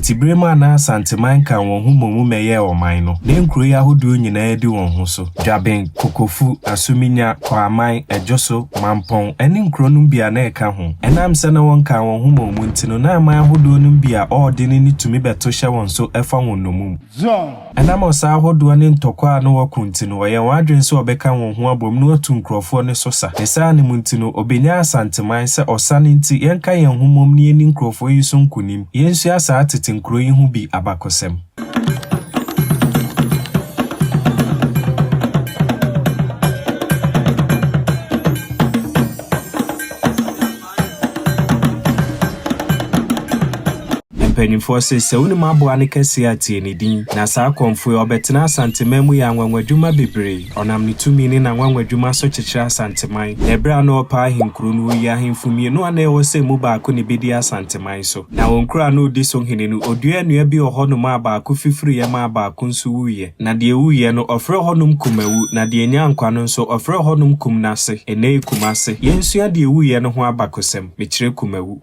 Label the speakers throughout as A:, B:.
A: Etibrema na Ashanti Empire won hu momu meye oman no. Ne nkuro ya hodo nyina edi won ho so. Dwaben, Kokofu, Asuminya, Kwaman, Ejoso, Mampon, eni nkuro no bia na eka ho. Enam se na won kan won hu momu ntino na aman hodo no bia ordini ni tumi beto hye won so efa won no mum. Enam osa hodo ne ntokwa na wakuntino wo ye wadwen se obeka won ho abom no atu nkrofo ne so sa. Esa ne muntino obenya Ashanti man se osane nti yenka yen hu mom ne eni nkrofo yi so nkunim. Yensu asa atete nkuro yi hu bi abakosem. Pennyfo se uni maboa ne kese atie ne din na saa konfo ye obetena Ashanti memu ya nwanwadwuma bebre onam ne tumi ne na nwanwadwuma so kyekira Ashanti man na ebra na opa ahinkuru no yi ahimfumie no ana ewo se mu baako ne bedi Ashanti man so na wonkura no odi so hene no odua nua bi ohono ma baako fifiri ye ma baako nso wuye na de wuye no ofre honum kumawu na de nya nkwa no nso ofre honum kumnase ene kumase yensua de wuye no ho abakosem mekire kumawu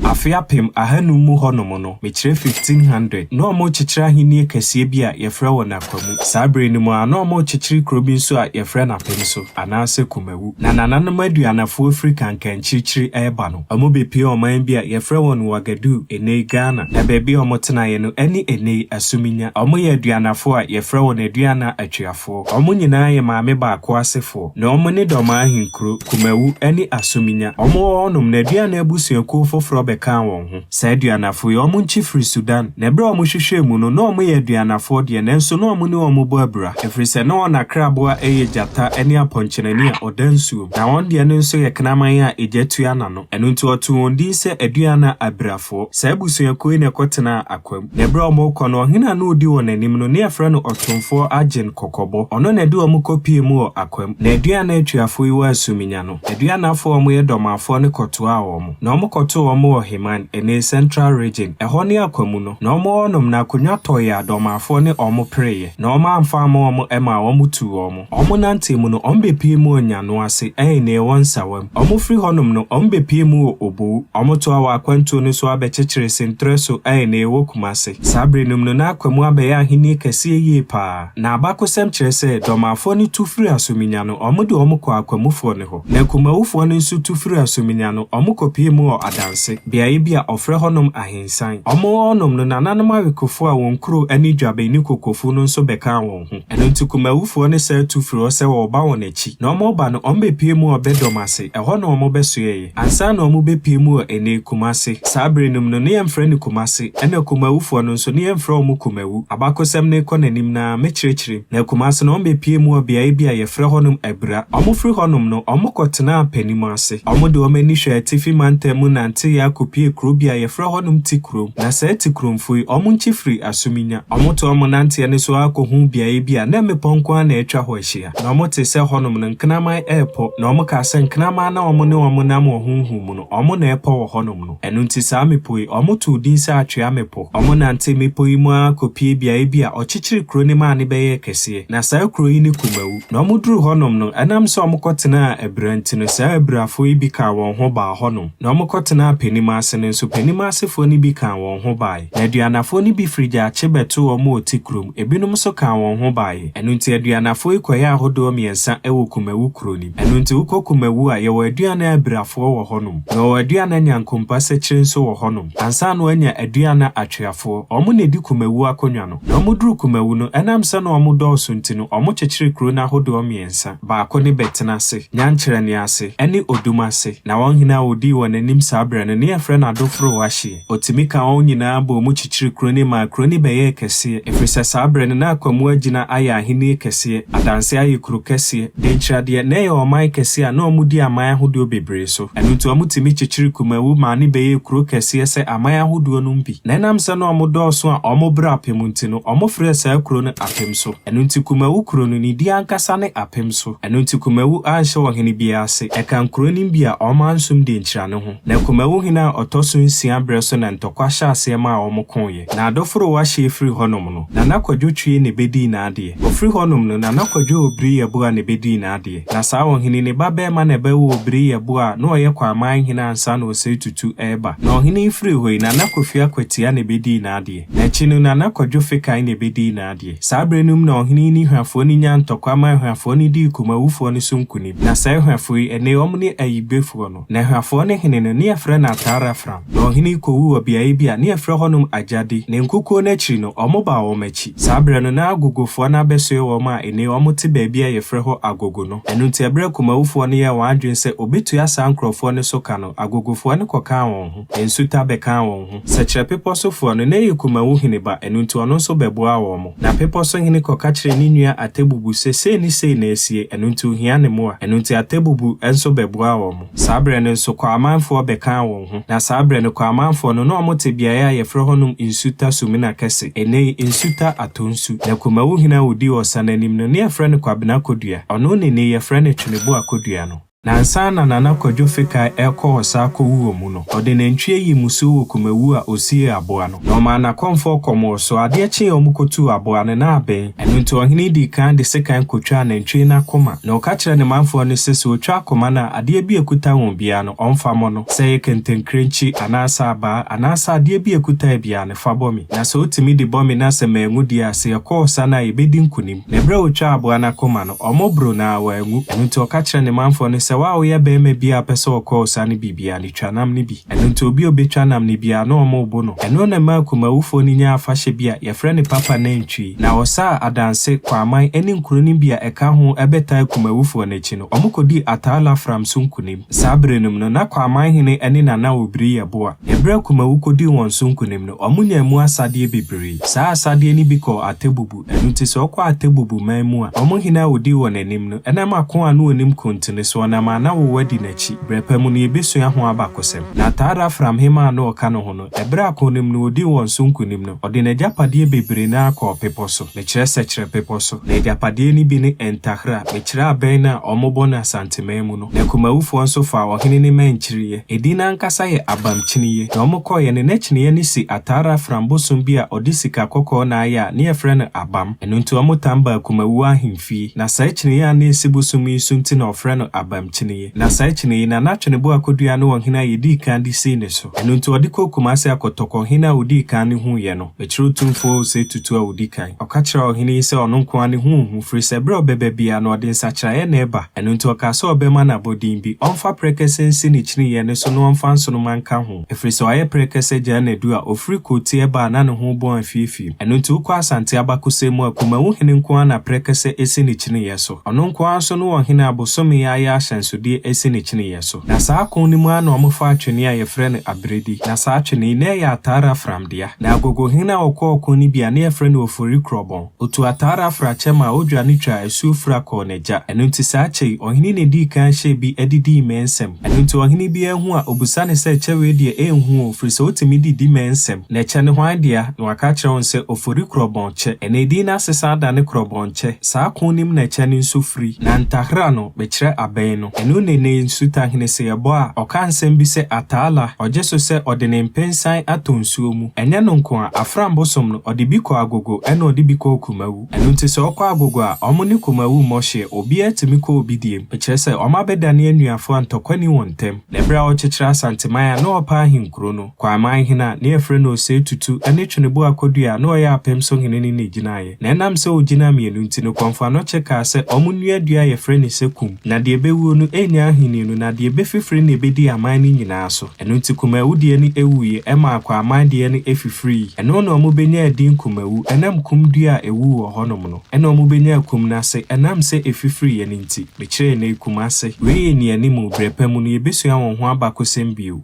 A: Afiapem ahanu mu honom no mekire 1500 no mo kyekira hini kese bi a yefra wona kwamu sabre ni mu a no mo kyekiri krobi nso a yefra na pem so anase kumawu na nananom aduanafo Africa nkankyikiri eba no amo bepie oman bi a yefra won Wagadu ene Ghana na bebi omotena ye no eni ene Asuminya omo ye aduanafo a yefra won aduana atweafo omo nyina ye maame baako asefo na omo ne doma ahinkuro kumawu eni Asuminya omo onom na aduana abusuaku foforo beka won ho sa aduanafo ye omo nchifri Sudan na bra omo hwehwe mu no omo ye aduanafo de na nso no omo ne omo bo abra efrise na ona krabo eye jata eni aponchenani a odansuo na won de no nso ye knaman a ejatu ana no eno nti otu ondi se aduana abrafo sa abusuaku ne kotena akwam na bra omo kono hina na odi won anim no ne afra no otomfo agen kokobo ono na de omo kopie mu akwam na aduana atwafo yi wa Asuminya no aduana afo omo ye domafo ne koto a omo na omo koto omo Himan ene Central Region ehone akwamu no na omo onom na akonwa toye adomafo ne omo preye na omo amfa omo ema omo tu omo nante mu no ombepie mu onyano ase ene wonsawam omo free honom no ombepie mu obo omo to awa akwantu ne so abekekere sentreso ene wokumase sabre num no na akwamu abeya ahini kase yie pa na abakosem kyerese domafo ne tufiri Asuminya no omo de omo kwa akwamufo ne ho na kumawufo ne nso tufiri Asuminya no omo kopie mu adanse bia bia ofre honom ahensan omo onom no nananom awekofo a wonkuro ani dwabeni kokofu no nso beka won ho eno ntikumawufo ne sa tufiri se wo ba won achi na omo ba no ombepie mu obedomase eho na omo besoye ansa na omo bepie mu ene kumase sabrenum no ne yemfre ne kumase ene kumawufo no nso ne yemfre omo kumawu abakosem ne konanim na mekyerechire na kumase no ombepie mu bia bia yefre honom abra omo fri honom no omo kotena apanimase omo de omo ni hwe atifi mantemu nante ya kopie krobia yefra honum tikrom na sa tikromfo omo nchifri Asuminya omo to omo nante ne so akohu bia na meponko na etwa ho ahia na omo te se honum no nknaman airport na omo ka se nknaman na omo ne omo nam ohunhu mu no omo na epo wo honum no enu nti sa mepoi omo to din sa atwea mepo omo nante mepoi mu akopie bia ochichiri kro ne ma ne beye kese na sa kro yi ne kumawu na omo duru honum no anam so omo kotena abranti no sa abrafo yi bi ka won ho ba honum na omo kotena penimase ne so penimase ni bi kan won ho bae na aduanafo ni bi frija achebeto omo otikrom ebinom so kan won ho bae enu nti aduanafo ikoya ahodo miensa ewo kumawu kroni enu nti ukokumawu a ye wo aduana abrafo wo honum na wo aduana nyankompa sekire so wo honum ansa no anya aduana atweafo omo ne di kumawu akonwa no na omo duru kumawu no enam se no omo dooso nti no omo kyekire kroni ahodo miensa baako ne betena se nyankyere ne ase ene odumase na won hina odi won anim sabra ne yefre na dofro wahye otimika on nyina bo mu kyekire kroni ma kroni beye kese efrisa sabre ne na akwamu agina aya ahini kese adanse ayi kru kese de nchade na ye omai kese a na omudi amaya hodo bebre so enu nti omutimi kyekire kumawu ma ne beye kru kese se amaya hodo no mbi na nam se na omodoso a omobra apem nti no omofre sa kru no apem so enu nti kumawu kru no ni di ankasa ne apem so enu nti kumawu anhye wo hene bia ase ekan kroni bia omansum de nchira ne ho na kumawu hina ɔtɔ so nsia brɛ so na ntɔkwa hyɛ asɛm a ɔmo koye na adɔforo wahye free honom no na nakwadwo twie ne bedi na ade ofri honom no na nakwadwo obiri yebo a ne bedi na ade na saa ɔhene ne babɛma na ɛbɛwo obiri yebo a na ɔyɛ kwaman hene ansa na ɔsɛ tutu ɛba na ɔhene free hoi na nakofia kwatia ne bedi na ade na akyi no na nakwadwo fekan ne bedi na ade saa brenum na ɔhene ni hwafo ni nya ntɔkwa ma hwafo ni di kumawufo ni so nkunim na saa hwafo yi ene ɔmo ne ayibefo no na hwafo ne hene no ne yɛfrɛ na atara fram na ɔhene kowu obiae bia ne yɛfrɛ hɔnom agyade ne nkukuo no akyi no ɔmo ba ɔmo akyi saa bre no na agogofo na bɛsoe wɔm a ene ɔmo te baabi a yɛfrɛ hɔ agogo no ɛno nti ɛbrɛ kumawufo no yɛ wɔn adwen sɛ obetu asa nkrɔfo no so ka no agogofo no kɔka wɔn ho ensuta bɛka wɔn ho sɛkyerɛ pepɔ sofo no na yɛ kumawu hene ba ɛno nti ɔno nso bɛboa wɔn na pepɔ so hene kɔka kyerɛ ne nua atebubu sɛ sei ni sei na esie ɛno nti ohia ne mo a ɛno nti atebubu enso bɛboa wɔn saa bre no nso kɔ amanfo bɛka wɔn ho na saa bre no kɔ amanfo no na ɔmo te biae a yɛfrɛ hɔnom insuta sumina kɛse ene insuta atonsu na kumawu hene a odi ɔsananim no ne yɛfrɛ no kwabena kodua ɔno ne ne yɛfrɛ no twenebo akodua no na nsa na nana kwadwo feka ɛkɔ ɔsa kɔwu mu no ɔde nantwie yi musu wɔ kumawu a osie aboa no na ɔma na kɔmfo kɔmɔ so adeɛ kye ɔmo kotu aboa no na abɛn ɛno nti ɔhene di kan de sekan kotwa nantwie na koma na ɔka kyerɛ ne manfo no sɛ sɛ otwa koma na adeɛ bi ekuta wɔn bia no ɔmfa mo no sɛ yɛ kentenkrenchi anaasa aba anaasa adeɛ bi ekuta bia ne fa bɔmi na sɛ otimi de bɔmi na sɛ mangu di ase ɛkɔ ɔsa na ebedi nkunim na brɛ otwa aboa na koma no ɔmo bro na wangu ɛno nti ɔka kyerɛ ne manfo no sɛ wa oya bɛɛma bia pɛsɛ ɔkɔ ɔsa ne bibia ne twanam ne bi ɛno nti obi obetwanam ne bia na ɔmo bo no ɛno na ma kumawufo ni nya afahyɛ bia yɛfrɛ ne papa na ntwi na ɔsa adanse kwaman ɛne nkuro ne bia ɛka ho ɛbɛtaa kumawufo n'akyi no ɔmo kodi atala fram so nkunim saa brenum no na kwaman hene ɛne nana obiri yɛboa ɛbrɛ kumawu kodi wɔn so nkunim no ɔmo nya mu asadeɛ bebree saa asadeɛ ni bi kɔ atebubu ɛno nti sɛ ɔkɔ atebubu man mu a ɔmo hene a odi wɔn anim no ɛnam ako a no onim kontine so na ma na wo wadi n'akyi brɛpɛ mu no yɛbɛsua ho abakɔsɛm na atara fram hema no ɔka no ho no ɛbrɛ akonim no odi wɔn so nkunim no ɔde n'agyapadeɛ bebree na akɔ pepɔ so mekyerɛ sɛ kyerɛ pepɔ so na agyapadeɛ ni bi ne ɛntahra mekyerɛ abɛn na ɔmobɔ no asanteman mu no na kumawufoɔ nso fa ɔhene ne mankyiriye edi na nkasa yɛ abamkyiniye na ɔmokɔyɛ ne n'akyiniye ne si atara fram bosom bi a ɔde sika kɔkɔɔ na ayɛ a ne yɛfrɛ no abam ɛno nti ɔmotam ba kumawu ahemfie na saa akyiniye a ne esi bosom yi so nti na ɔfrɛ no abamkyiniye na saa akyiniye na n'atwenebo akodua no ɔhene a yɛdi kan de sei ne so ɛno nti ɔde kɔ kumase akɔtɔkɔ hene a ɔdi kan ne ho yɛ no mekyerɛ tumfo sɛ tutu a ɔdi kan ɔka kyerɛ ɔhene yi sɛ ɔno nko ne ho firi sɛ brɛ ɔbɛba bia na ɔde nsakyerɛeɛ na ɛba ɛno nti ɔka sɛ ɔbɛma na bodin bi ɔmfa prɛkɛsɛ nsi ne kyiniye ne so na ɔmfa nsonoma nka ho ɛfiri sɛ ɔyɛ prɛkɛsɛ gya na du a ofiri koti ɛba na ne ho bɔ afiefie ɛno nti wokɔ asante abakɔsɛ mu a kumawu hene nko na prɛkɛsɛ esi ne kyiniye so ɔno nko nso no ɔhene abosome ayɛ ahyɛnsodeɛ esi ne kyiniye so na saa kon ni mu ana ɔmofa atwene a yɛfrɛ no abredi na saa atwene na ɛyɛ atara framdea na agogo hene a ɔkɔ ni bia na yɛfrɛ no ofori krɔbɔn otu atara frakyɛm a odwa ne twa asuo fra kɔ n'agya ɛno nti saa kyɛi ɔhene ne di kan hyɛ bi adidi mɛnsɛm ɛno nti ɔhene bi ahu a obusa ne sɛ kyɛwe deɛ ɛnhu ofiri sɛ otimi didi mɛnsɛm na ɛkyɛ ne hwan dea na waka kyerɛ wɔn sɛ ofori krɔbɔn kyɛ ɛna edi na asesa da ne krɔbɔn kyɛ saa kon nim na ɛkyɛ ne nso firi na ntahra no bɛkyerɛ abɛn no ɛno ne nsuta hene sɛ yɛbɔ a ɔka nsɛm bi sɛ ataala ɔgye so sɛ ɔde ne mpensan atɔ nsuo mu ɛnyɛ no nko a afram bosom no ɔde bi kɔ agogo ɛna ɔde bi kɔ kumawu ɛno nti sɛ ɔkɔ agogo a ɔmo ne kumawu mmɔhyɛ obiara tumi kɔ obi diem ɛkyerɛ sɛ ɔmo abɛdane anuafo antɔkwani wɔn ntɛm na ɛberɛ a ɔkyekyerɛ asanteman a na ɔpa ahenkuro no kwaman hene a ne yɛfrɛ no ɔsɛ tutu ɛne twenebo akodua a na ɔyɛ apem so hene ne ne gyinaeɛ na ɛnam sɛ ogyina mmienu nti no kɔmfa no kyɛkaa sɛ ɔmo nuadua yɛfrɛ ne sɛ kum na deɛ bɛwuo no ɛnya ahene no na deɛ bɛfifiri ne bɛdi aman no nyinaa so ɛno nti kumawu deɛ ne ɛwuiɛ ɛma akɔ aman deɛ ne ɛfifiri ɛno na ɔmo bɛnya adin kumawu ɛnam kum dua a ɛwu wɔ hɔnom no ɛna ɔmo bɛnya kum no ase ɛnam sɛ ɛfifiri yɛ ne nti mekyerɛ ne kum ase wei yɛ ne anim brɛpɛ mu no yɛbɛsua wɔn ho abakɔsɛm bio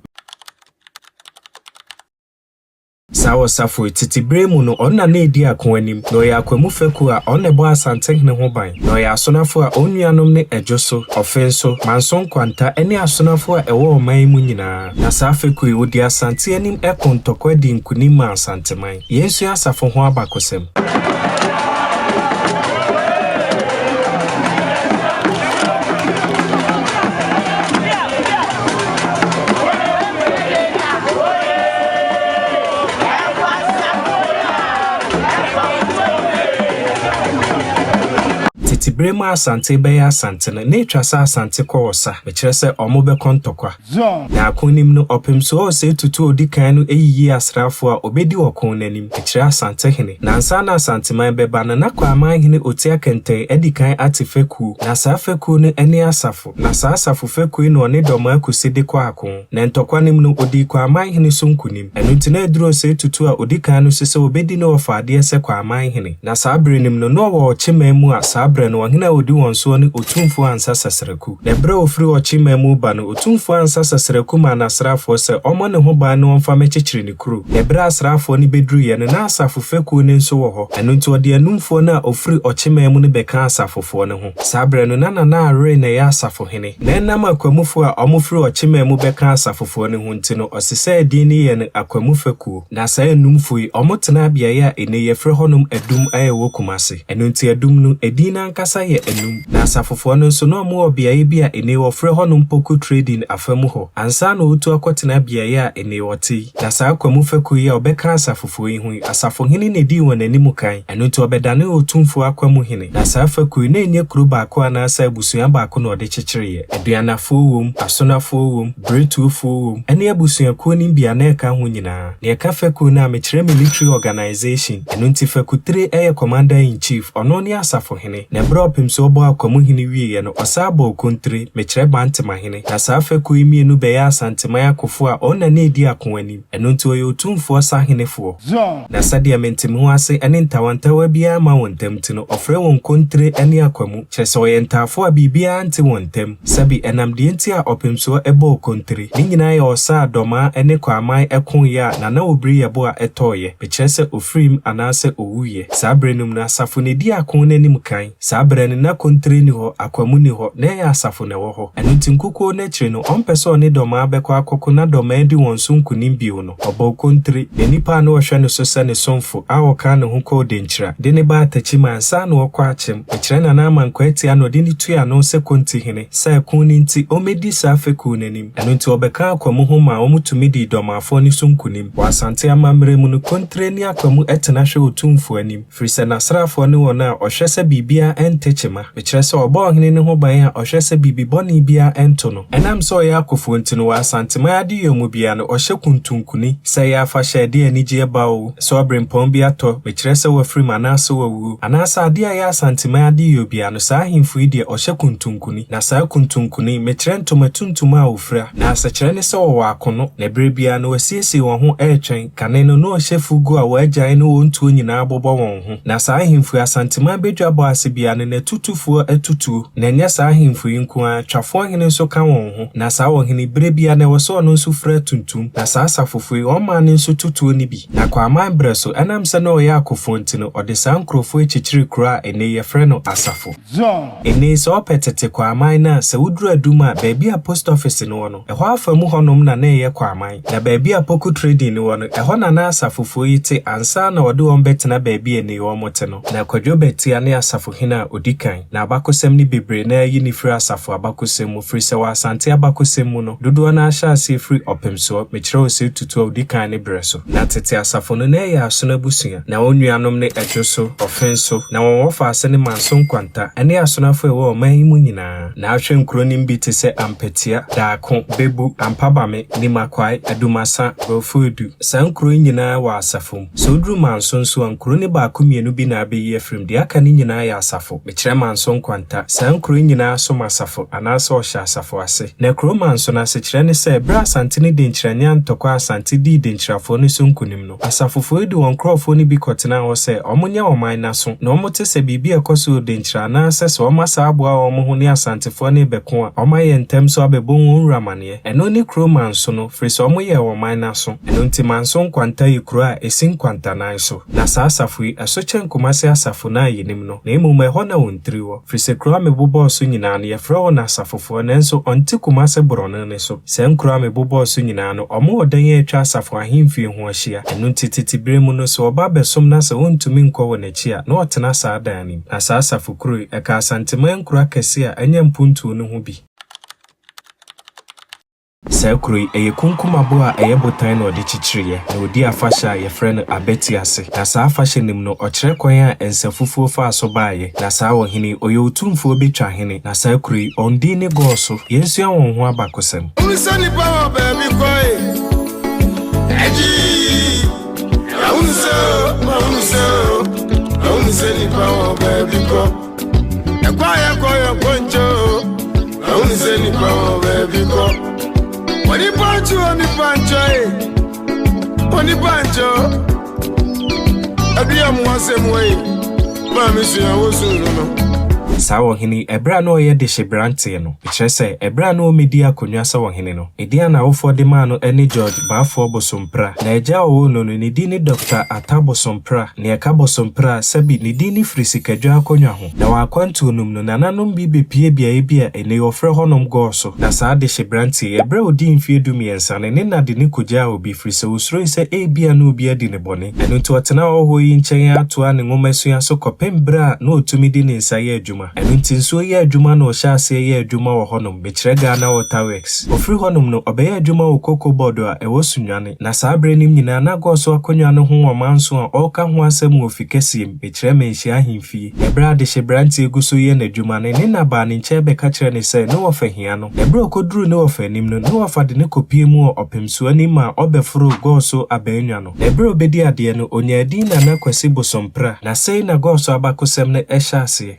A: Sawa safo titi bremu no onna na edi akoanim na ɔyɛ akwamu faku a ɔna bɔ asante hene ho ban na ɔyɛ asonafo a onuanom ne ɛdwo so ɔfen so manson kwanta ɛne asonafo a ɛwɔ ɔman mu nyinaa na saa faku yi odi asante anim ɛkɔ ntɔkwa di nkunim ma asanteman yensu asafo ho abakɔsɛm Ebrema Asante bɛyɛ Asante no ne twa sa Asante kɔ osa mekyerɛ sɛ ɔmo bɛkɔ ntɔkwa na akonim no ɔpem so ɔsɛ tutu odi kan no eyiyi asrafo a obedi wɔkon n'anim mekyerɛ Asante hene na ansa na Asante man bɛba no na Kwaman hene otia kɛntɛn edi kan ate feku na saa feku no ɛne asafo na saa asafo feku no ɔne dɔma akusi de kɔ akon na ntɔkwa nim no odi Kwaman hene so nkunim ɛno nti na eduro sɛ tutu a odi kan no sɛ obedi no ɔfaade sɛ Kwaman hene na saa bere nim no no wɔ ɔkyeman mu a saa bere no ɔhene a odi wɔn so ne otumfo ansa sasreku na bere ofiri ɔkyeman mu ba no otumfo ansa sasreku ma na asrafo sɛ ɔmo ne ho ba no ɔmfa mɛkyekyere ne kuro na bere asrafo ne beduru ye no na asafo feku ne nso wɔ hɔ ɛno nti ɔde anumfo na ofiri ɔkyeman mu ne bɛka asafofo ne ho saa bere no na are na ya asafo hene na enam akwamufo a ɔmo firi ɔkyeman mu bɛka asafofo ne ho nti no ɔsesa din ne ye no akwamu feku na saa enumfo yi ɔmo tena biaye a ene ye frɛ hɔnom adum ayɛ wɔ kumase ɛno nti adum no edin na nkasa yɛ enum na asafofo no nso no ɔmo wɔ biaye bi a ene wɔ frɛ hɔnom poku trading afamu hɔ ansa na otu akɔtena biaye a ene wɔte na saa akwamu feku yi a ɔbɛka asafofo yi ho asafo hene ne di wɔ n'anim kan ɛno nti ɔbɛdane otumfo akwamu hene na saa feku na enye kuro baako ana sa abusua baako na ɔde kyekyere yɛ aduanafo wom asonafo wom bretuofo wom ɛne abusuakuo ne bia na ɛka ho nyinaa na ɛka feku na mekyerɛ military organization ɛno nti feku 3 ɛyɛ commander in chief ɔno ne asafo hene na bra opem so ɔbɔ akwamu hene wie no ɔsa bɔ kontre mekyerɛ bantema hene na saa feku yi mienu bɛyɛ Asantema akofo a ɔna na edi akonwanim ɛno nti ɔyɛ otumfo sa henefo na sɛdeɛ mentem ho ase ɛne ntawantawa bia ma wɔn ntam ti no ɔfrɛ wɔn kontre ɛne akwamu kyerɛ sɛ ɔyɛ ntafo a bibia nte wɔn ntam sɛbi ɛnam deɛ nti a ɔpem so ɛbɔ kontre ne nyinaa yɛ ɔsa adɔma ɛne Kwaman ɛko yɛ na obiri yɛbo a ɛtɔɔyɛ mekyerɛ sɛ ofrim anaasɛ owuye saa bere num na asafo ne di akon n'anim kan saa bere ne na kontre ni hɔ akwamu ni hɔ na ɛyɛ asafo ne wɔ hɔ ɛno nti nkukuo n'akyiri no ɔmpɛ sɛ ɔne dɔma bɛkɔ akɔko na dɔma di wɔn so nkunim bio no ɔbɔ kontre ne nipa no ɔhwɛ no so sɛ ne somfo a ɔka ne ho kɔ denkyira de ne ba atakyi mansa na ɔkɔ akyem mekyerɛ na na amanko atia no de ne tua no sɛ konti hene sɛ akon ne nti ɔmedi saa feku n'anim ɛno nti ɔbɛka akwamu ho ma ɔmutumi di dɔmafo ne so nkunim wɔ Asante amammerɛ mu no kontre ne akwamu ɛtena hwɛ otumfo anim firi sɛ nasrafo ne wɔn a ɔhwɛ sɛ bibia ɛntɛkyema mekyerɛ sɛ ɔbɔ ɔhene ne ho ban a ɔhwɛ sɛ bibi bɔne bia ɛnto no ɛnam sɛ ɔyɛ akofo nti no wɔ Asantema ade yɛ mu bia no ɔhyɛ kuntunkuni sɛ yɛ afa hyɛ ade anigye ba o sɛ ɔbrempɔn bi atɔ mekyerɛ sɛ wɔafiri ma anaasɛ wɔwuo anaasɛ ade a yɛ Asantema ade yɛ bia no saa ahemfo yi deɛ ɔhyɛ kuntunkuni na saa kuntunkuni mekyerɛ ntoma tuntum a ofira na asɛkyerɛ ne sɛ wɔwɔ akono na bere bia no wasiesie wɔn ho ɛtwɛn kane no no ɔhyɛ fugu a wɔagyae no wɔntuo nyinaa bɔbɔ wɔn ho na saa ahemfo Asantema bedwa bɔ ase bia no natutufoɔ atutuo na ɛnyɛ saa ahemfo yi nko a twafoɔ hene nso ka wɔn ho na saa wɔhene bere bia na wɔsɔ ɔno nso frɛ tuntum na saa asafofo yi ɔma ne nso tutuo ni bi na Kwaman brɛ so ɛnam sɛ na ɔyɛ akofo nti no ɔde saa nkurɔfoɔ akyikyiri kuro a ɛne yɛfrɛ no asafo ɛne sɛ ɔpɛ tete Kwaman na sɛ woduru adum a baabi a post office no wɔ no ɛhɔ afa mu hɔnom na ɛyɛ Kwaman na baabi a poku trading no wɔ no ɛhɔ na asafofo yi te ansa na wɔde wɔn bɛtena baabi ɛne wɔn te no na kwadwo bɛtia ne asafo hene a odi kan na abakosɛm ne bebree na ayi ne firi asafo abakosɛm mu firi sɛ wɔ Asante abakosɛm mu no dodoɔ na ahyɛ ase firi ɔpem so mekyerɛ ɔsɛ tutu a odi kan ne brɛ so na tete asafo no na ɛyɛ asono abusua na wɔn nuanom ne ɛdwo so ɔfen so na wɔn wɔfa ase ne manso nkwanta ɛne asonafo ɛwɔ ɔman yi mu nyinaa na ahwɛ nkronim bi te sɛ Ampetia Daako Bebu Ampabame Nimakwai Adumasa Bofudu saa nkro nyinaa wɔ asafo mu so duru manso nso nkro ne baako mienu bi na abɛyi afrim de aka ne nyinaa yɛ asafo mekyerɛ manso nkwanta saa nkro nyinaa so masafo anaasɛ ɔhyɛ asafo ase na kro manso na sekyerɛ ne sɛ bra Asante ne de nkyerɛnya ntɔkɔ Asante di de nkyerafo ne so nkunim no asafofo di wɔn krɔfo ne bi kɔtena hɔ sɛ ɔmo nyɛ ɔman na so na ɔmo te sɛ biribi ɛkɔ so de nkyerɛ anaasɛ sɛ ɔmo asa aboa ɔmo ho ne Asantefo ne bɛko a ɔmo ayɛ ntɛm so abɛbɔ wɔn wuramaneɛ ɛno ne kro manso no firi sɛ ɔmo yɛ ɔman na so ɛno nti manso nkwanta yi kro a esi nkwanta nan so na saa asafo yi ɛso kyɛn Kumase asafo na yinim no na mmom ɛhɔ na wɔntiri wɔ firi sɛ kro a mebobɔ so nyinaa no yɛfrɛ wɔ na asafofo nanso ɔnte Kumase borɔno ne so sɛ nkro a mebobɔ so nyinaa no ɔmo ɔdan yɛ atwa asafo ahemfie ho ahyia ɛno nti titibere mu no so ɔba bɛsom na sɛ wɔntumi nkɔ wɔ n'akyi a na ɔtena saa dan nim na saa asafo kro yi ɛka Asantema nkro akɛse a ɛnyɛ mpuntuo no ho bi Saa kuro yi eye kunkumabo a eye botan na odi chichiriye na odi afasha ye frɛ abeti ase. Na saa afasha nim no ɔkyerɛ kwan a ensafufuo fa so baaye. Na saa wɔhene oye otumfo betwa hene. Na saa kuro yi ondi ne goso yensua wɔn ho abakosɛm.
B: Unisani power baby boy. Eji. Unisani power baby boy. Ekwaya poncho. Unisani power baby boy. Oni pancho. Abia mwase mwe. Mami suya wosu no.
A: Saa wɔhene ebra no ye de hyebrante no kyerɛ sɛ ebra no medi akonwa sɛ wɔhene no edi ana wofo de ma no ene George baafo bosompra na agya wo no ne di ne Dr. Atabosompra ne eka bosompra sabi ne di ne frisikadwa akonwa ho na wakwantu num no nananom bi bepie biae bia ene ofre honom goso na saa de hyebrante ebra odi mfie dumiensa ne na de ne kogya obi frise osuro sɛ ebia no obi adi ne bɔne eno to otena ho yi nkyɛn atoa ne ngomasua so kɔpembra na otumi di ne nsa yɛ adwuma eno ntinso yɛ adwuma na ɔhyɛ ase yɛ adwuma wɔ honom bekyerɛ Ghana Waterworks ofri honom no ɔbɛyɛ adwuma wɔ koko board a ɛwɔ sunwane na saa bre nim nyina na goso akonwa no ho ɔmanso a ɔka ho asɛm wɔ fikasiem bekyerɛ menhyia ahemfie ebra de hyebrante egu so yɛ n'adwuma ne na ba ne nkyɛ bɛka kyerɛ ne sɛ ne wɔfa hia no ebra okoduru ne wɔfa anim no ne wɔfa de ne kopie mu ɔpemso anim a ɔbɛforo goso abaenwa no ebra obedi ade no onya adi na na kwasi bosompra na sei na goso abakosɛm ne ɛhyɛ ase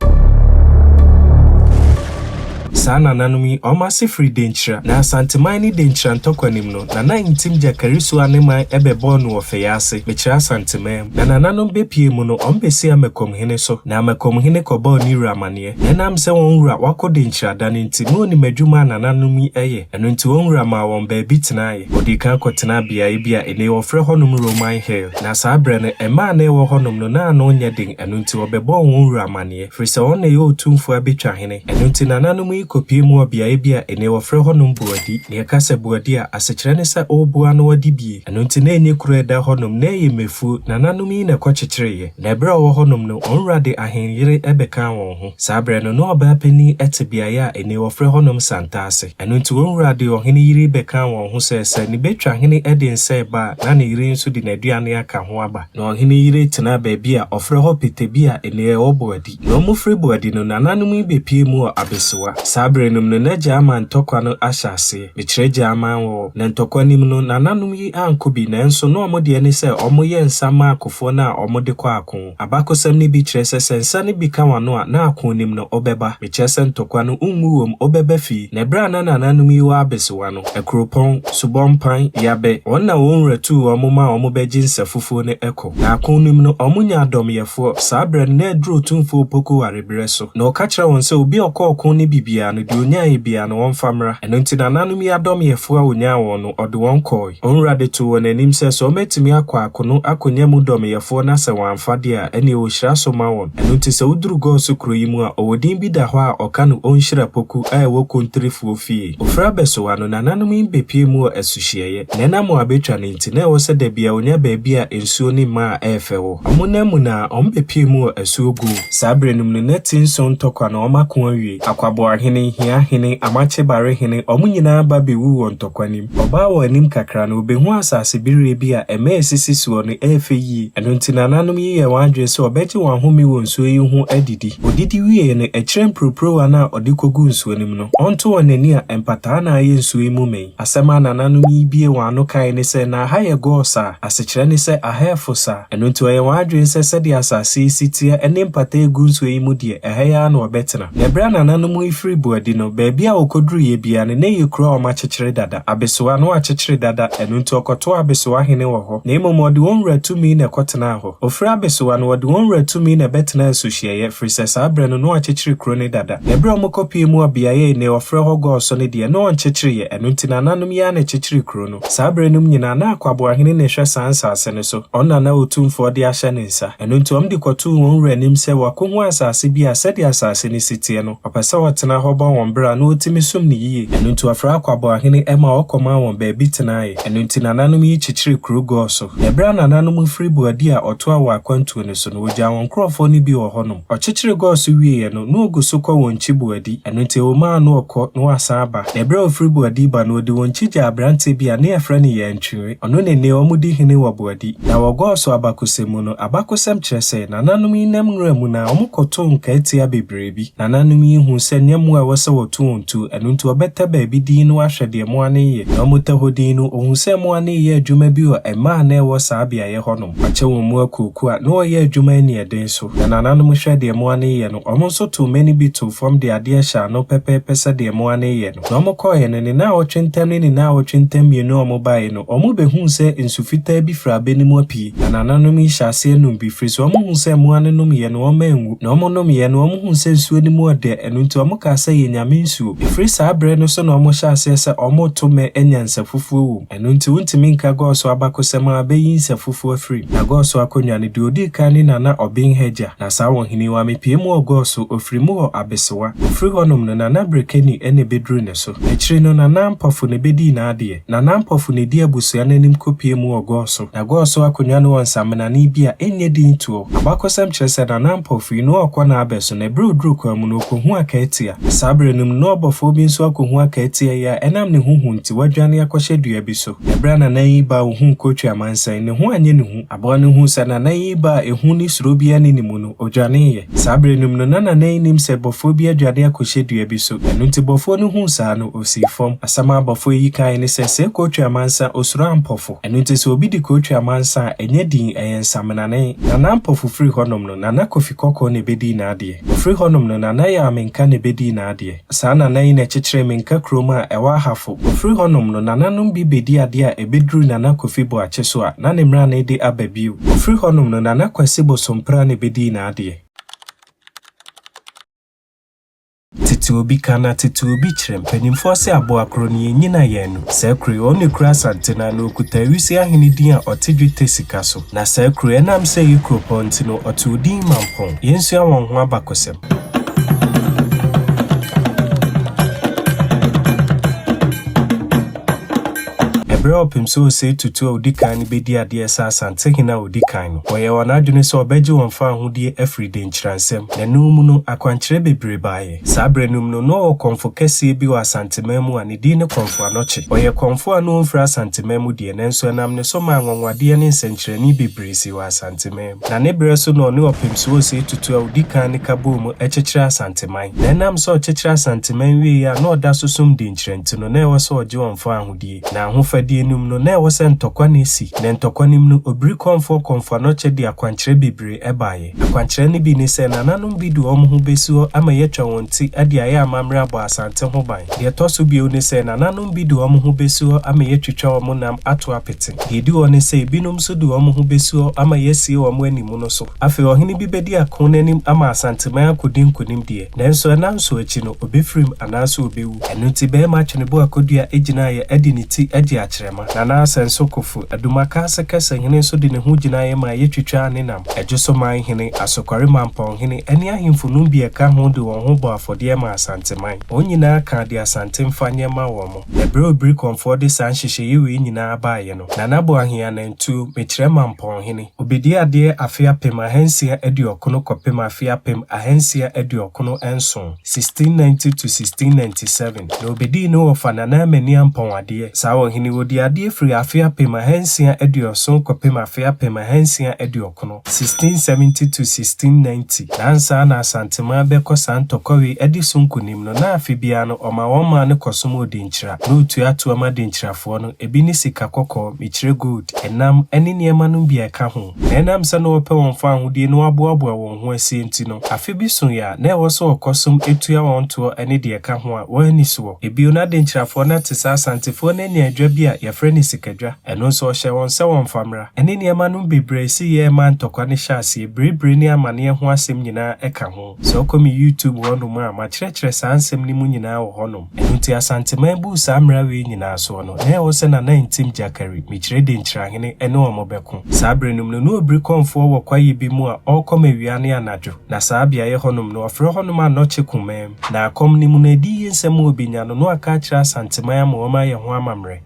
A: Sana nanumi omasi free denchira na Ashanti ni denchira ntokwanim no na intim jakariso anema ebe bonu ofeyase bekyira Ashanti na nananum bepie mu no ombesi amekomhene so na amekomhene koba ni ramane enam se wonwura wako denchira dane nti no ni madwuma nananumi eye eno nti wonwura ma won ba bi tenaye odika kotena bia ene ofre honum Roman Hill na sabre ne ema na ewo honum no na no nya den eno nti obebo wonwura mane frise won ye otumfo abetwa hene eno nti nananum kopie mu obia bia ene wofre honum buadi ne yakase buadi a asekyerɛ ne sɛ obua no wadi bie eno nti na enye kuro eda honum na yemefu nananum yi na kɔkyekyereye na ebra wɔ honum no onwrade ahenyere ebeka wɔn ho sabre no no ɔba pani etebia a ene wofre honum santase eno nti onwrade ɔhene yiri beka wɔn ho sɛ ne betwa hene ede nsa ba na ne yiri nso de naduane aka ho aba na ɔhene yiri tena baabi a ɔfre hɔ petebia ene ɔboadi na ɔmofre boadi no nananum yi bepie mu abesewa sabre num no na jama ntokwa no ahyase bekyerɛ jama wo na ntokwa nim no nananum yi ankobi na nso no ɔmode ne sɛ ɔmoyɛ nsama akofo na ɔmode kɔ akon abakosɛm ne bi kyerɛ sɛ nsa ne bi ka wano a na akon nim no ɔbɛba bekyerɛ sɛ ntokwa no unwuwom ɔbɛba fi na bra na nananum yi wa abesewa no ekropon subompan yabe wɔna wɔnratu ɔmoma ɔmobɛgye nsafufuo ne ɛkɔ na akon nim no ɔmonya adomyɛfo sabre na aduro tumfo poko warebrɛ so na ɔka kyerɛ wɔn sɛ obi ɔkɔ akon ne bibia no de onya ebia no wɔmfamra eno nti nananum yi adomyɛfo a onya wɔn no ɔde wɔn kɔi onwrade to wɔn anim sɛ so metimi akɔ akono akonya mu domyɛfo na sɛ wɔamfade a ɛne ɔhyira so ma wɔn eno nti sɛ uduru goso kuro yi mu a ɔwodin bi da hɔ a ɔka no ɔnhyira poku a ɛwɔ kontrifuo fie ofra beso ano nananum yi bepie mu asuhyieye na nam abetwa ne nti na ɛwɔ sɛ da bia onya baabi a ensuo ne ma a ɛfɛ wɔ ɔmonamu na ɔmbepie mu asuo gu sabre num no netin so ntɔkwa na ɔmako awie akwabo ahene hia hene amache bare hene ɔmo nyinaa ba bewu wɔ ntɔkwanim ɔba wɔ anim kakra na obehu asase bire bi a ɛma esisi so no ɛfɛ yi ɛno nti nananum yi yɛ wadwe sɛ ɔbɛgye wɔn home wɔ nsuo yi ho adidi odidi wie no ɛkyerɛ mproprowa na ɔde kogu nsuo nim no ɔnto wɔ n'ani a ɛmpataa na ayɛ nsuo yi mu mɛn asɛm a nananum yi bie wɔn ano kae ne sɛ na aha yɛ gosa asekyerɛ ne sɛ aha ɛfo sa ɛno nti ɔyɛ wadwe sɛ sɛde asase yi sitia ɛne mpata egu nsuo yi mu deɛ ɛha ya na ɔbɛtena na bra nananum yi firi boadi no baabi a okoduru ye bia ne ye kura o makyekere dada abesoa no akyekere dada enu nti okoto abesoa hene wɔ hɔ na imo mode won ratumi na kɔtena hɔ ofra abesoa no wode won ratumi na betena asuhyieye frisɛ saa bre no akyekere kuro ne dada ebre o mokopie mu abiaye ne ofra hɔ gɔso ne de no onkyekere ye enu nti nananum ya na kyekere kuro no saa bre num nyina na akwabo hene ne hwɛ sansase ne so onna na otumfo de ahyɛ ne nsa enu nti om de kɔto won ranim sɛ wakohu asase bi a sɛde asase ne sitie no opɛsɛ wɔtena hɔ bɔ wɔn bra na otimi som ne yie ɛno nti afra akwabɔ ahene ɛma ɔkɔma wɔn baabi tenae ɛno nti nananom yi kyekyere kuro gɔɔ so ɛbra nananom firi buadi a ɔtoa wɔ akwantuo ne so no wogya wɔn nkurɔfoɔ no bi wɔ hɔnom ɔkyekyere gɔɔ so wie no na ogu so kɔ wɔn nkyi buadi ɛno nti ɔmaa no ɔkɔ na wasan aba ɛbra ofiri buadi ba no ɔde wɔn nkyi gya aberante bi a ne yɛfrɛ no yɛ ntwere ɔno ne ne ɔmo di hene wɔ buadi na wɔgɔɔ so abakosɛm mu no abakosɛm kyerɛ sɛ nananom yi nam nwura mu na ɔmo kɔtoo nkaatia bebree bi nananom yi hu sɛ nyɛmmoa a ɛwɔ sɛ wɔto wɔn tu ɛno nti ɔbɛtɛ baabi din no ahwɛ deɛ mmoa no yɛ na ɔmo tɛ hɔ din no ɔhu sɛ mmoa no yɛ adwuma bi wɔ ɛmaa na ɛwɔ saa beaeɛ hɔnom akyɛ wɔn mu akuoku a na wɔyɛ adwuma ani ɛden so na nananom hwɛ deɛ mmoa no yɛ no ɔmo nso too mani bi to fam de adeɛ hyɛ ano pɛpɛɛpɛ sɛ deɛ mmoa no yɛ no na ɔmo kɔɔɛ no ne na ɔtwe ntɛm ne na ɔtwe ntɛm mmienu a ɔmo baeɛ no ɔmo bɛhu sɛ nsu fitaa bi firi abɛ no mu apue na nananom yi hyɛ aseɛ nom bi firi so ɔmo hu sɛ mmoa no nom yɛ no ɔma anwu na ɔmo nom yɛ no ɔmo hu sɛ nsuo no mu ɔdɛ ɛno nti ɔmo kaa sɛ yɛ nyame nsuo ɛfiri saa berɛ no so na ɔmo hyɛ aseɛ sɛ ɔmo to mɛ anya nsa fufuo wɔ ɛno nti wontumi nka gɔɔ so abakosɛm a bɛyi nsa fufuo afiri na gɔɔ so akonnwa no deɛ ɔdii kan ne nana ɔbenhagya na saa wɔhene wa mepie mu wɔ gɔɔ so ofiri mu wɔ abesewa ofiri hɔnom no nana brekani ɛne bɛduru ne so akyiri no nana mpɔfo ne bɛdii n'adeɛ nana mpɔfo ne di abusua no anim kɔpie mu wɔ gɔɔ so na gɔɔ so akonnwa no wɔ nsamenane bi a ɛnyɛ din toɔ abakosɛm kyerɛ sɛ nana mpɔfo yi no ɔkɔ na abɛ so na ɛberɛ oduru kwan mu no ɔkɔhu akaatia saa berɛ no mu na ɔbɔfoɔ bi nso akɔhu akaatia yi a ɛnam ne ho hu nti wadwane akɔhyɛ dua bi so ɛberɛ nana yi ba ohu nkotwa amansan ne ho anyɛ ne hu aboa no hu sɛ nana yi ba a ɛhu ne suro bi ane ne mu no ɔdwaneyɛ saa berɛ no mu no na nana yi nim sɛ bɔfoɔ bi adwane akɔhyɛ dua bi so ɛno nti bɔfoɔ no hu saa no ɔsii fam asɛm a bɔfoɔ yi kae ne sɛ kotwa amansa osuro ampɔfo ɛno nti sɛ obi di kotwa amansa a ɛnyɛ din ɛyɛ nsamenane nana mpɔfo firi hɔnom no nana kofi kɔkɔɔ ne bɛdii n'adeɛ ofiri hɔnom no nana yɛ amenka ne bɛdii n'adeɛ saa nana yi na ɛkyekyerɛ menka kurom a ɛwɔ ahafo ofiri hɔnom no nananom bi bɛdi adeɛ a ɛbɛduru nana kofi boakye so a na ne mmara no de aba bio ofiri hɔnom no nana kwasi bosompra ne bɛdii n'adeɛ tete obi kana tete obi kyerɛ mpanimfoɔ sɛ aboa koro no yɛnyina yɛn no saa kuro ɔne kura asante na okuta awisi ahene din a ɔte dwetɛ sika so na saa kuro ɛnam sɛ yɛ kuropɔn nti no ɔte odin mampɔn yɛnsua wɔn ho abakɔsɛm Ebra opim so say tutu a odi kan ni bedi ade sa asante hina odi kan no wɔyɛ wɔn adwene sɛ ɔbɛgye wɔn fa ahodie afiri de nkyransɛm na num no akwankyerɛ bebree baayɛ saa brenum no no kɔmfo kɛse bi wɔ asanteman mu a ne din ne kɔmfo anɔkye wɔyɛ kɔmfo a no mfiri asanteman mu deɛ nanso ɛnam ne so ma anwanwadeɛ ne nsɛnkyerɛni bebree si wɔ asanteman na ne brɛ so no ɔne opim so say tutu a odi kan ne kabo mu ɛkyekyerɛ asanteman na ɛnam sɛ ɔkyekyerɛ asanteman wie a na ɔda so som de nkyerɛnti no na ɛwɔ sɛ ɔgye wɔn fa ahodie na ahofadi enum no na ɛwɔ sɛ ntɔkwa ne si na ntɔkwa nim no obiri kɔmfo anɔkye de akwankyerɛ bebree ɛbaayɛ akwankyerɛ ne bi ne sɛ nananom bi de wɔn ho besi hɔ ama yɛtwa wɔn ti ade ayɛ amammerɛ abɔ asante ho ban deɛ ɛtɔ so bio ne sɛ nananom bi de wɔn ho besi hɔ ama yɛtwitwa wɔn nam ato apete deɛ di hɔ ne sɛ ebinom so de wɔn ho besi hɔ ama yɛsie wɔn anim no so afei ɔhene bi bɛdi akon n'anim ama asanteman akɔdi nkonim deɛ nanso ɛnam so akyi no obɛfirim anaasɛ obɛwu ɛno nti bɛrima atwenebo akɔdua egyinaeɛ adi ne ti agye akyerɛma nana asenso kofu adumaka sekasa hene so de ne ho gyinaeɛ ma yɛtwitwa ne nam ɛgye so man hene asokware mampɔn hene ɛne ahemfo no bi ɛka ho de wɔn ho bɔ afɔdeɛ ma asanteman wɔn nyinaa ka de asante mfa nyɛma wɔn mo ɛbrɛ obiri kɔmfoɔ de saa nhyehyɛeɛ wei nyinaa baayɛ no nana bɔ ahia nantuo mekyerɛ mampɔn hene obedi adeɛ afe apem ahansia aduɔkono kɔpem afe apem ahansia aduɔkono ɛnson 1690 to 1697 na obedi no wɔfa nana amani ampɔn adeɛ saa wɔhene wɔdi adeɛ firi afe apem ahansia aduɔson kɔpem afe apem ahansia aduɔkono 1670 to 1690 nansa na asantema bɛkɔ saa ntɔkɔwe ɛde so nkonim no na afe bia no ɔma wɔn ma ne kɔsom odi nkyira na otu ato ama de nkyirafoɔ no ebi ne sika kɔkɔɔ mekyerɛ gold ɛnam ɛne nneɛma no bi ɛka ho na ɛnam sɛ no wɔpɛ wɔn fa ahodie no waboaboa wɔn ho asie nti no afe bi so ya na ɛwɔ sɛ ɔkɔsom etua wɔn toɔ ɛne deɛ ɛka ho a wɔn ani soɔ ebi na de nkyirafoɔ na te saa asantefoɔ na anya adwa bi a yɛfrɛ ne sikadwa ɛno nso ɔhyɛ wɔn sɛ wɔn famra ɛne nneɛma no bebree si yɛ ma ntɔkwa ne hyɛ aseɛ berebere ne amane ho asɛm nyinaa ɛka ho sɛ ɔkɔ me YouTube hɔnom a makyerɛkyerɛ saa nsɛm ne mu nyinaa wɔ hɔnom ɛno nti asanteman bu saa mmara wei nyinaa soɔ no na ɛwɔ sɛ Nana Ntim Gyakari mekyerɛ de nkyerɛhene ɛne wɔn bɛko saa bere no no obiri kɔnfoɔ wɔ kwaye bi mu a ɔkɔ mawia ne anadwo na saa beaeɛ hɔnom no ɔfrɛ hɔnom anɔkye kumam na akɔm ne mu no edi nsɛm a obinya no aka akyerɛ asanteman ama wɔn ayɛ ho amammerɛ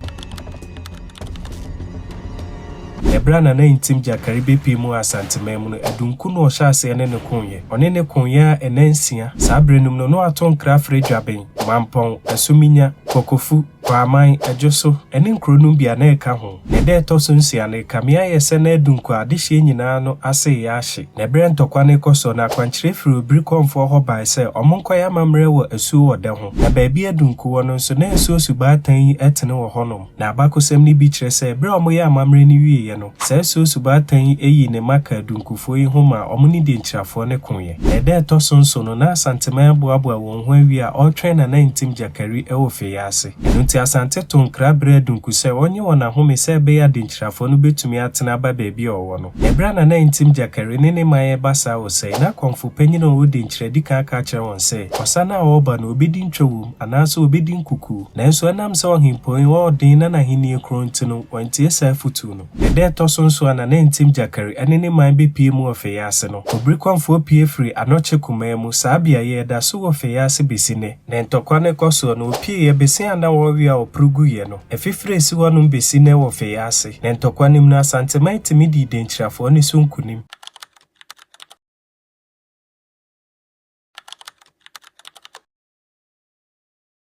A: Ebra Nana Ntim Gyakari bepi mu asanteman mu no adunku no ɔhyɛ ase ne ne konye ɔne ne konye a ɛnansia saa bere no no ato nkra frɛ dwaben mampɔn asuminya kokofu kwaman adwoso ɛne nkro no bia na ɛka ho ne dɛ ɛtɔ so nsia ne kamea yɛ sɛ na adunku adehye nyinaa no ase yɛ ahye na ɛbrɛ ntɔkwa ne kɔsɔ na akwankyerɛ firi obiri kɔmfoɔ hɔ bae sɛ ɔmo nkɔyɛ amammerɛ wɔ asuo wɔ dɛ ho na baabi adunku wɔ no nso na asuo subaatan yi ɛtene wɔ hɔnom na abakosɛm ne bi kyerɛ sɛ ɛbrɛ ɔmo yɛ amammerɛ ne wieɛ no sɛ asuo subaatan yi eyi ne maka adunkufoɔ yi ho ma ɔmo ne de nkyirafoɔ ne koyɛ na ɛdɛ ɛtɔ so nso no na asanteman aboaboa wɔn ho awie a ɔtwɛn Nana Ntim Gyakari ɛwɔ fie ase ɛno nti asante to nkra brɛ adunku sɛ ɔnye wɔn ahome sɛ ɛbɛyɛ ade nkyirafoɔ no betumi atena aba baabi a ɔwɔ no ɛbrɛ Nana Ntim Gyakari ne mayɛ basa wɔ sɛ na kɔmfo panyin a ɔdi nkyerɛdi ka aka kyerɛ wɔn sɛ ɔsa na ɔba na obedi ntwawum anaasɛ obedi nkuku nanso ɛnam sɛ ɔhempɔn wɔɔden na n'ahenni kuro nti no wɔntie saa futu no ɛdɛ ɛtɔ so nso a Nana Ntim Gyakari ɛne ne man bepie mu wɔ fie ase no obiri kɔmfoɔ pie firi anɔkye kumaa mu saa beaeɛ ɛda so wɔ fie ase besi ne na ntɔkwa ne kɔsoɔ no opie yɛ besi ana wɔwie a ɔprogu yɛ no ɛfifire esi hɔnom besi ne wɔ fie ase na ntɔkwa nim na asanteman timi di denkyirafoɔ ne so nkunim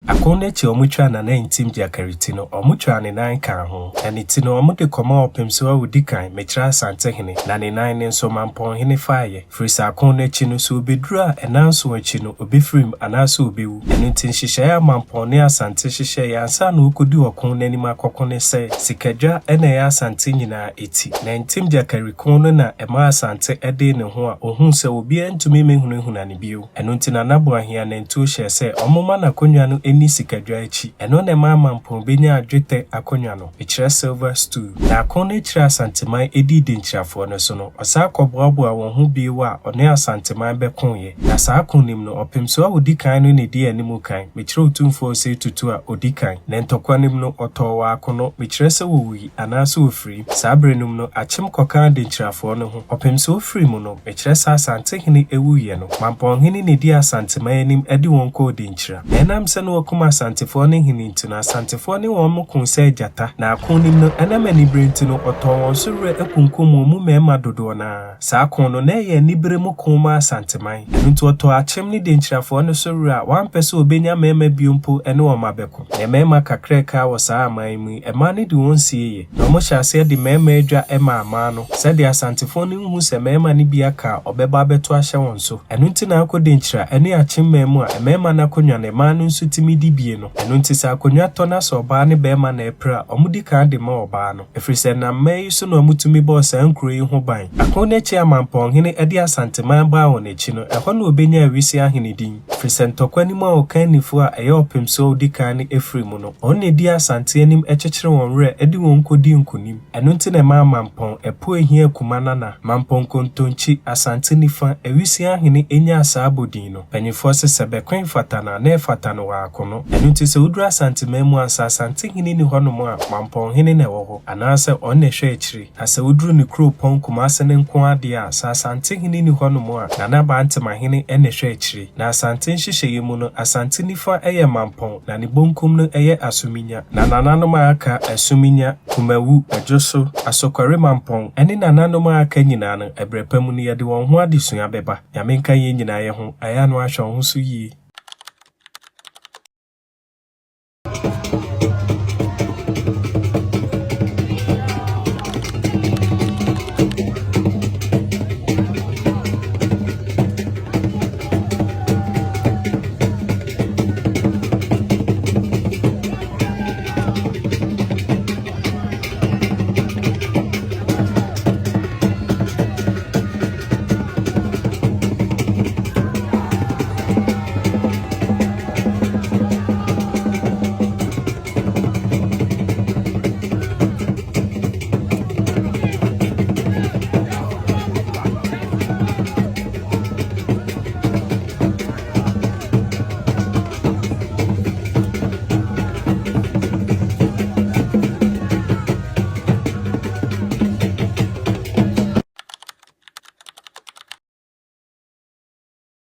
A: Akone che omutwa Nana Ntim Gyakari tino omutwa ne nan kan ho ene tino omude koma opemso a wodi kan mekira asantehene na ne nan ne nso mampon hene faaye frisa akone che no so obedura enanso achi no obefrim anaso obewu ene tin hihye mampon ne asante hihye ya ansa na okodi okon nanim akokone se sikadwa ene ya asante nyina eti na Ntim Gyakari kon no na ema asante ede ne ho a ohun se obi antumi mehunahuna ne bio eno tin anabo ahia na ntu hye se omoma na konwa no eni sikadwa echi eno ne mampon benya adwete akonwa no ekire silver stool na akon ekire asanteman edi denkyirafo no so no osa akɔboaboa wɔn ho biewa a ɔne asanteman bɛkonye na saa akonim no opemso a odi kan no ne di animu kan mekire otumfo se tutu a odi kan na ntɔkwanim no ɔtɔwa akono mekire se wowi anaso ofiri saa brenum no akyem kɔka denkyirafo no ho opemso ofiri mu no mekire sa asantehene ewuye no mampon hene ne di asanteman anim edi wɔn kɔ denkyira na enam se no kuma asantefo ne hininti na asantefo ne wɔn mo kun sɛ jata na akonim no enamani brenti no ɔtɔ wɔn so re ekunkum mu mɛma dodo na saa akon no na ɛyɛ nibre mu kun ma asanteman nti ɔtɔ akyem ne denkyirafo no so re a wampɛ sɛ obenya mɛma biompo ɛne wɔn mabɛko na mɛma kakreka wɔ saa aman mu ɛma ne de wɔn sie na wɔn hyɛ ase de mɛma adwa ɛma ama no sɛ de asantefo no hu sɛ mɛma ne bi aka ɔbɛba bɛto ahyɛ wɔn so ɛno nti na akɔ denkyira ɛne akyem mɛmu a mɛma na konwa ne ma no nso timi di bie no ɛno nti sɛ akonwa tɔ na sɛ ɔbaa ne bɛma na ɛpra ɔmudi kan de ma ɔbaa no ɛfiri sɛ na mɛyi so na ɔmutumi bɔ saa nkuro yi ho ban akon n'akyi amampɔn hene ɛde asanteman baa wɔn akyi no ɛhɔ na obenya awisi ahene din ɛfiri sɛ ntɔkwa nim a ɔkan nifo a ɛyɛ ɔpemso odi kan ne ɛfiri mu no ɔno na di asante anim ɛkyekyere wɔn werɛ ɛde wɔn kɔdi nkonim ɛno nti na ɛma amampɔn ɛpo ehia kuma nana mampɔn kontonkyi asante nifa awisi ahene enya saa bodin no panyinfoɔ sɛ bɛkwan fata na ɛfata no wɔ akono ɛno nti sɛ wodura asanteman mu ansa asantehene ni hɔnom a mampɔn hene na ɛwɔ hɔ anaasɛ ɔno na ɛhwɛ akyiri na sɛ woduru ne kuro pɔn kumase ne nko adeɛ a sɛ asantehene ni hɔnom a nana bantemahene ɛna ɛhwɛ akyiri na asante nhyehyɛeɛ mu no asante nifa ɛyɛ mampɔn na ne bonkum no ɛyɛ asuminya na nananom a aka asuminya kumawu adwoso asokɔre mampɔn ɛne nananom a aka nyinaa no ɛbrɛ pa mu no yɛde wɔn ho adesua bɛba nyame nka yɛn nyinaa yɛ ho ɛyɛ ano ahwɛ ho so yie